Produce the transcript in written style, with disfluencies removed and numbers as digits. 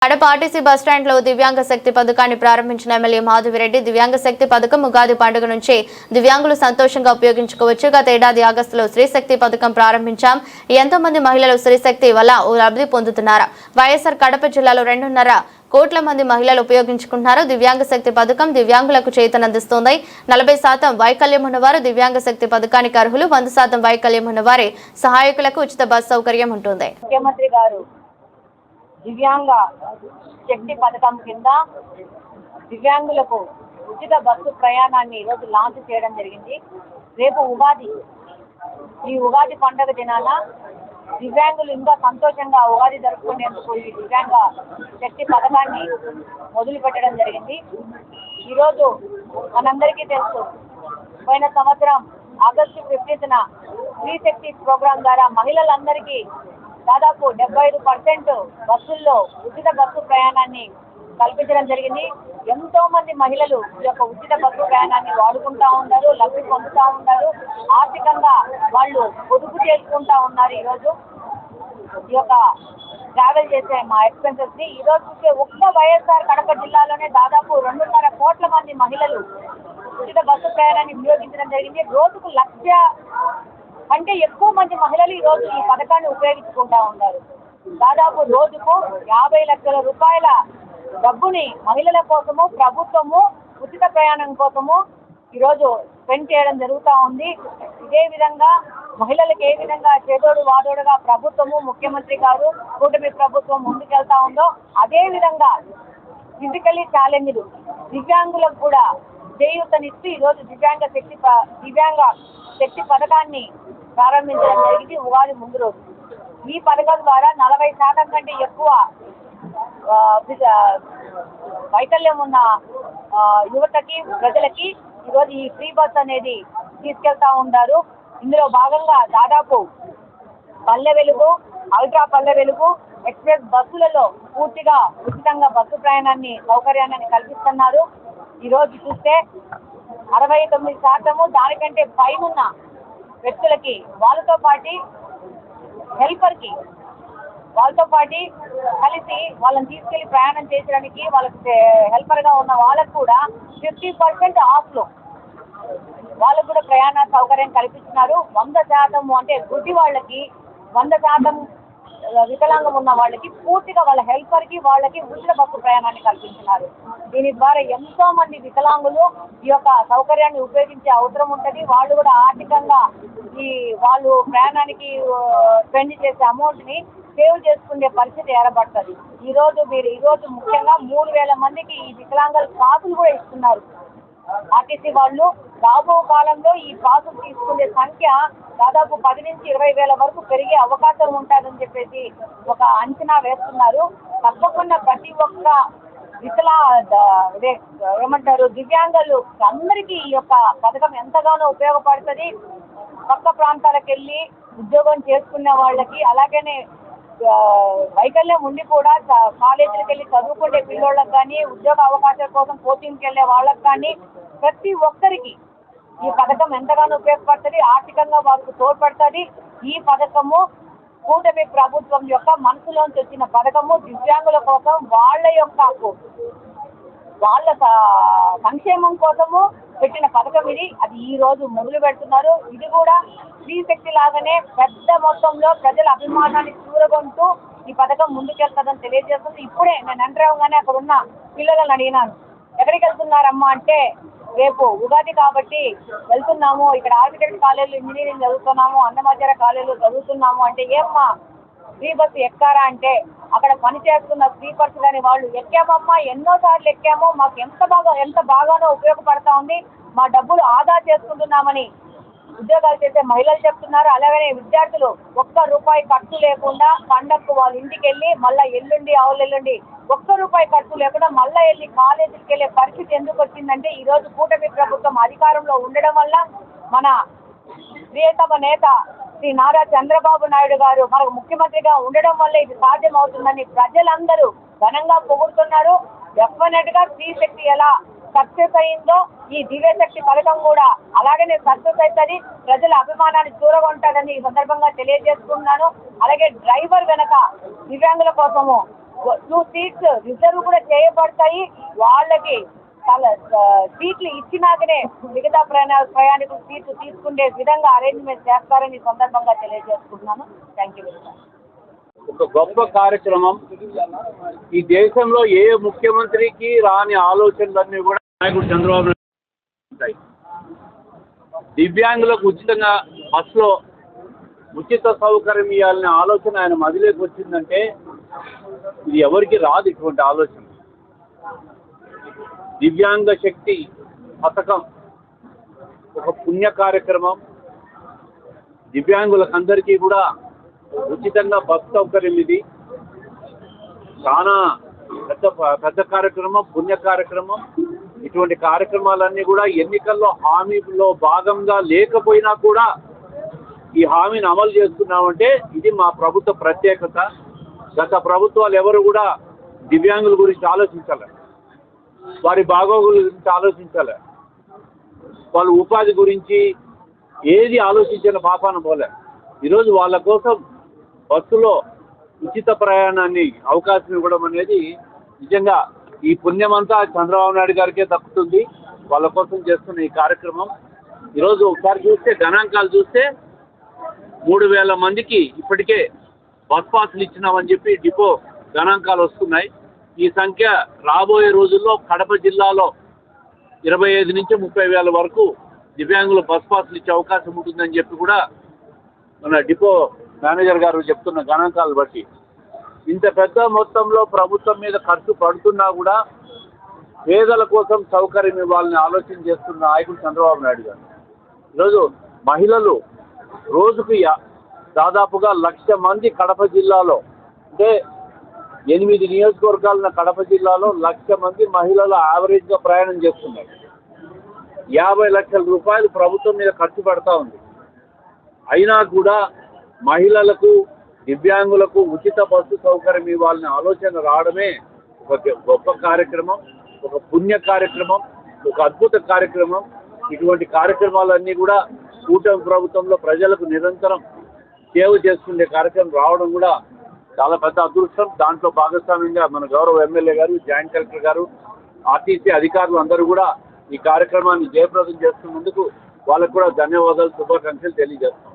Kadapa RTC బస్టాండ్లో దివ్యాంగ శక్తి పథకాన్ని ప్రారంభించిన ఎమ్మెల్యే మాధవిరెడ్డి దివ్యాంగ శక్తి పథకం ఉగాది పండుగ నుంచి దివ్యాంగులు సంతోషంగా ఉపయోగించుకోవచ్చు. గత ఏడాది ఆగస్టులో స్త్రీశక్తి పథకం ప్రారంభించాం. ఎంతో మంది మహిళలు స్త్రీశక్తి వల్ల లబ్ధి పొందుతున్నారు. వైఎస్ఆర్ కడప జిల్లాలో 2.5 కోట్ల మంది మహిళలు ఉపయోగించుకుంటున్నారు. దివ్యాంగ శక్తి పథకం దివ్యాంగులకు చేతనందిస్తోంది. 40% వైకల్యం ఉన్నవారు దివ్యాంగ శక్తి పథకానికి అర్హులు. 100% వైకల్యం ఉన్నవారి సహాయకులకు ఉచిత బస్ సౌకర్యం ఉంటుంది. ముఖ్యమంత్రి గారు దివ్యాంగ శక్తి పథకం కింద దివ్యాంగులకు ఉచిత బస్సు ప్రయాణాన్ని ఈరోజు లాంచ్ చేయడం జరిగింది. రేపు ఉగాది, ఈ ఉగాది పండుగ దినాన దివ్యాంగులు ఇంకా సంతోషంగా ఉగాది జరుపుకునేందుకు ఈ దివ్యాంగ శక్తి పథకాన్ని మొదలు పెట్టడం జరిగింది. ఈరోజు మనందరికీ తెలుసు, పోయిన సంవత్సరం ఆగస్టు 15న స్త్రీశక్తి ప్రోగ్రాం ద్వారా మహిళలందరికీ దాదాపు 75% బస్సుల్లో ఉచిత బస్సు ప్రయాణాన్ని కల్పించడం జరిగింది. ఎంతో మంది మహిళలు ఈ యొక్క ఉచిత బస్సు ప్రయాణాన్ని వాడుకుంటా ఉన్నారు, లబ్ధి పొందుతూ ఉన్నారు. ఆర్థికంగా వాళ్ళు పొదుపు చేసుకుంటా ఉన్నారు. ఈరోజు ఈ యొక్క ట్రావెల్ చేసే మా ఎక్స్పెన్సెస్ ని ఈరోజు చూసే ఒక్క వైఎస్ఆర్ కడప జిల్లాలోనే దాదాపు 2.5 కోట్ల మంది మహిళలు ఉచిత బస్సు ప్రయాణాన్ని వినియోగించడం జరిగింది. రోజుకు 1,00,000 అంటే ఎక్కువ మంది మహిళలు ఈ రోజు ఈ పథకాన్ని ఉపయోగించుకుంటా ఉన్నారు. దాదాపు రోజుకు 50 లక్షల రూపాయల డబ్బుని మహిళల కోసము ప్రభుత్వము ఉచిత ప్రయాణం కోసము ఈరోజు స్పెండ్ చేయడం జరుగుతూ ఉంది. ఇదే విధంగా మహిళలకు ఏ విధంగా చేదోడు వాదోడుగా ప్రభుత్వము, ముఖ్యమంత్రి గారు, కూటమి ప్రభుత్వం ముందుకెళ్తా ఉందో అదే విధంగా ఫిజికల్లీ ఛాలెంజ్లు దివ్యాంగులకు కూడా చేయూతనిస్తూ ఈరోజు దివ్యాంగ శక్తి పథకాన్ని ప్రారంభించడం జరిగింది ఉగాది ముందు రోజు. ఈ పథకం ద్వారా 40% కంటే ఎక్కువ వైకల్యం ఉన్న యువతకి, ప్రజలకి ఈరోజు ఈ ఫ్రీ బస్ అనేది తీసుకెళ్తా ఉంటారు. ఇందులో భాగంగా దాదాపు పల్లె వెలుగు, అల్ట్రా పల్లె వెలుగు, ఎక్స్ప్రెస్ బస్సులలో పూర్తిగా ఉచితంగా బస్సు ప్రయాణాన్ని సౌకర్యాన్ని కల్పిస్తున్నారు. ఈరోజు చూస్తే 69% దానికంటే పైనున్న వ్యక్తులకి వాళ్ళతో పాటు హెల్పర్కి వాళ్ళతో పాటు కలిసి వాళ్ళని తీసుకెళ్లి ప్రయాణం చేయడానికి వాళ్ళకి హెల్పర్గా ఉన్న వాళ్ళకు కూడా 50% ఆఫ్లో వాళ్ళకు కూడా ప్రయాణ సౌకర్యం కల్పిస్తున్నారు. 100% అంటే గుడ్డి వాళ్ళకి, 100% వికలాంగం ఉన్న వాళ్ళకి పూర్తిగా వాళ్ళ హెల్పర్కి వాళ్ళకి ఉచిత బస్సు ప్రయాణాన్ని కల్పించినారు. దీని ద్వారా ఎంతో మంది వికలాంగులు ఈ యొక్క సౌకర్యాన్ని ఉపయోగించే అవసరం ఉంటుంది. వాళ్ళు కూడా ఆర్థికంగా వాళ్ళు ప్రయాణానికి స్పెండ్ చేసే అమౌంట్ని సేవ్ చేసుకునే పరిస్థితి ఏర్పడుతుంది. ఈరోజు ముఖ్యంగా 3,000 మందికి ఈ వికలాంగుల పాసులు కూడా ఇస్తున్నారు ఆర్టీసీ వాళ్ళు. రాబో కాలంలో ఈ పాసులు తీసుకునే సంఖ్య దాదాపు 10 నుంచి 20,000 వరకు పెరిగే అవకాశం ఉంటుందని చెప్పేసి ఒక అంచనా వేస్తున్నారు. తప్పకుండా ప్రతి ఒక్క దివ్యాంగులు అందరికీ ఈ యొక్క పథకం ఎంతగానో ఉపయోగపడుతుంది. పక్క ప్రాంతాలకు వెళ్ళి ఉద్యోగం చేసుకునే వాళ్ళకి, అలాగనే వైకల్యం ఉండి కూడా కాలేజీలకు వెళ్ళి చదువుకునే పిల్లోళ్ళకి కానీ, ఉద్యోగ అవకాశాల కోసం కోచింగ్కి వెళ్ళే వాళ్ళకి కానీ ప్రతి ఒక్కరికి ఈ పథకం ఎంతగానో ఉపయోగపడుతుంది. ఆర్థికంగా వారికి తోడ్పడుతుంది. ఈ పథకము కూటమి ప్రభుత్వం యొక్క మనసులోంచి వచ్చిన పథకము. దివ్యాంగుల కోసం వాళ్ళ సంక్షేమం కోసము పెట్టిన పథకం ఇది. అది ఈ రోజు మొదలు పెడుతున్నారు. ఇది కూడా స్త్రీశక్తి లాగానే పెద్ద మొత్తంలో ప్రజల అభిమానాన్ని చూరగొంటూ ఈ పథకం ముందుకెళ్తుందని తెలియజేస్తుంది. ఇప్పుడే నేను ఎంటర్గానే అక్కడ ఉన్న పిల్లలను అడిగినాను, ఎక్కడికి వెళ్తున్నారమ్మా అంటే, రేపు ఉగాది కాబట్టి వెళ్తున్నాము, ఇక్కడ ఆర్కిటెక్ట్ కాలేజీలో ఇంజనీరింగ్ చదువుతున్నాము, అన్నమాచార్య కాలేజీలో చదువుతున్నాము అంటే, ఏమ్మా ఫ్రీ బస్సు ఎక్కారా అంటే, అక్కడ పనిచేస్తున్న స్లీపర్స్ కానీ వాళ్ళు ఎక్కామమ్మా, ఎన్నోసార్లు ఎక్కామో, మాకు ఎంత బాగానో ఉపయోగపడతా ఉంది, మా డబ్బులు ఆదా చేసుకుంటున్నామని ఉద్యోగాలు చేసే మహిళలు చెప్తున్నారు. అలాగనే విద్యార్థులు ₹1 ఖర్చు లేకుండా పండగకు వాళ్ళ ఇంటికి వెళ్ళి మళ్ళీ ఎల్లుండి ₹1 ఖర్చు లేకుండా మళ్ళీ వెళ్ళి కాలేజీకి వెళ్ళే పరిస్థితి ఎందుకు వచ్చిందంటే, ఈరోజు కూటమి ప్రభుత్వం అధికారంలో ఉండడం వల్ల, మన ప్రియతమ నేత శ్రీ నారా చంద్రబాబు నాయుడు గారు మనకు ముఖ్యమంత్రిగా ఉండడం వల్ల ఇది సాధ్యం అవుతుందని ప్రజలందరూ ఘనంగా పొగుడుతున్నారు. డెఫినెట్ గా స్త్రీశక్తి ఎలా సక్సెస్ అయిందో ఈ దివ్యశక్తి పథకం కూడా అలాగనే సక్సెస్ అవుతుంది. ప్రజల అభిమానాన్ని చూరగొంటారని ఈ సందర్భంగా తెలియజేస్తున్నాను. అలాగే డ్రైవర్ వెనక దివ్యాంగుల కోసము 2 సీట్స్ రిజర్వ్ కూడా చేయబడతాయి. వాళ్ళకి సీట్లు ఇచ్చినాకనే మిగతా ప్రయాణికులు సీట్లు తీసుకునే విధంగా అరేంజ్మెంట్ చేస్తారని ఈ సందర్భంగా తెలియజేసుకుంటున్నాను. Thank you very much. ఒక గొప్ప కార్యక్రమం. ఈ దేశంలో ఏ ముఖ్యమంత్రికి రాని ఆలోచనలన్నీ కూడా నాయకుడు చంద్రబాబు నాయుడు ఉంటాయి. దివ్యాంగులకు ఉచితంగా బస్సులో ఉచిత సౌకర్యం ఇవ్వాలనే ఆలోచన ఆయన మదిలోకి వచ్చిందంటే ఇది ఎవరికి రాదు ఇటువంటి ఆలోచన. దివ్యాంగ శక్తి పథకం ఒక పుణ్య కార్యక్రమం. దివ్యాంగులకు అందరికీ కూడా ఉచితంగా బస్ సౌకర్యం ఇది చాలా పెద్ద కార్యక్రమం, పుణ్య కార్యక్రమం. ఇటువంటి కార్యక్రమాలన్నీ కూడా ఎన్నికల్లో హామీలో భాగంగా లేకపోయినా కూడా ఈ హామీని అమలు చేస్తున్నామంటే ఇది మా ప్రభుత్వ ప్రత్యేకత. గత ప్రభుత్వాలు ఎవరు కూడా దివ్యాంగుల గురించి ఆలోచించాలి, వారి బాగోగుల గురించి ఆలోచించాలి, వాళ్ళ ఉపాధి గురించి ఏది ఆలోచించిన పాపాన పోలే. ఈరోజు వాళ్ళ కోసం బస్సులో ఉచిత ప్రయాణాన్ని అవకాశం ఇవ్వడం అనేది నిజంగా ఈ పుణ్యమంతా చంద్రబాబు నాయుడు గారికే దక్కుతుంది. వాళ్ళ కోసం చేస్తున్న ఈ కార్యక్రమం ఈరోజు ఒకసారి చూస్తే గణాంకాలు చూస్తే 3,000 మందికి ఇప్పటికే బస్ పాసులు ఇచ్చినామని చెప్పి డిపో గణాంకాలు వస్తున్నాయి. ఈ సంఖ్య రాబోయే రోజుల్లో కడప జిల్లాలో 25 నుంచి 30,000 వరకు దివ్యాంగులు బస్ పాసులు ఇచ్చే అవకాశం ఉంటుందని చెప్పి కూడా మన డిపో మేనేజర్ గారు చెప్తున్న గణాంకాలు బట్టి ఇంత పెద్ద మొత్తంలో ప్రభుత్వం మీద ఖర్చు పడుతున్నా కూడా పేదల కోసం సౌకర్యం ఇవ్వాలని ఆలోచన చేస్తున్న నాయకుడు చంద్రబాబు నాయుడు గారు. ఈరోజు మహిళలు రోజుకు దాదాపుగా 1,00,000 మంది కడప జిల్లాలో, అంటే 8 నియోజకవర్గాలున్న కడప జిల్లాలో 1,00,000 మంది మహిళలు యావరేజ్గా ప్రయాణం చేస్తున్నారు. 50 లక్షల రూపాయలు ప్రభుత్వం మీద ఖర్చు పెడతా ఉంది. అయినా కూడా మహిళలకు, దివ్యాంగులకు ఉచిత బస్సు సౌకర్యం ఇవ్వాలనే ఆలోచన రావడమే ఒక గొప్ప కార్యక్రమం, ఒక పుణ్య కార్యక్రమం, ఒక అద్భుత కార్యక్రమం. ఇటువంటి కార్యక్రమాలన్నీ కూడా కూటమి ప్రభుత్వంలో ప్రజలకు నిరంతరం సేవ చేసుకునే కార్యక్రమం రావడం కూడా చాలా పెద్ద అదృష్టం. దాంట్లో భాగస్వామ్యంగా మన గౌరవ ఎమ్మెల్యే గారు, జాయింట్ కలెక్టర్ గారు, ఆర్టీసీ అధికారులు అందరూ కూడా ఈ కార్యక్రమాన్ని జయప్రదం చేస్తున్నందుకు వాళ్ళకు కూడా ధన్యవాదాలు, శుభాకాంక్షలు తెలియజేస్తున్నాం.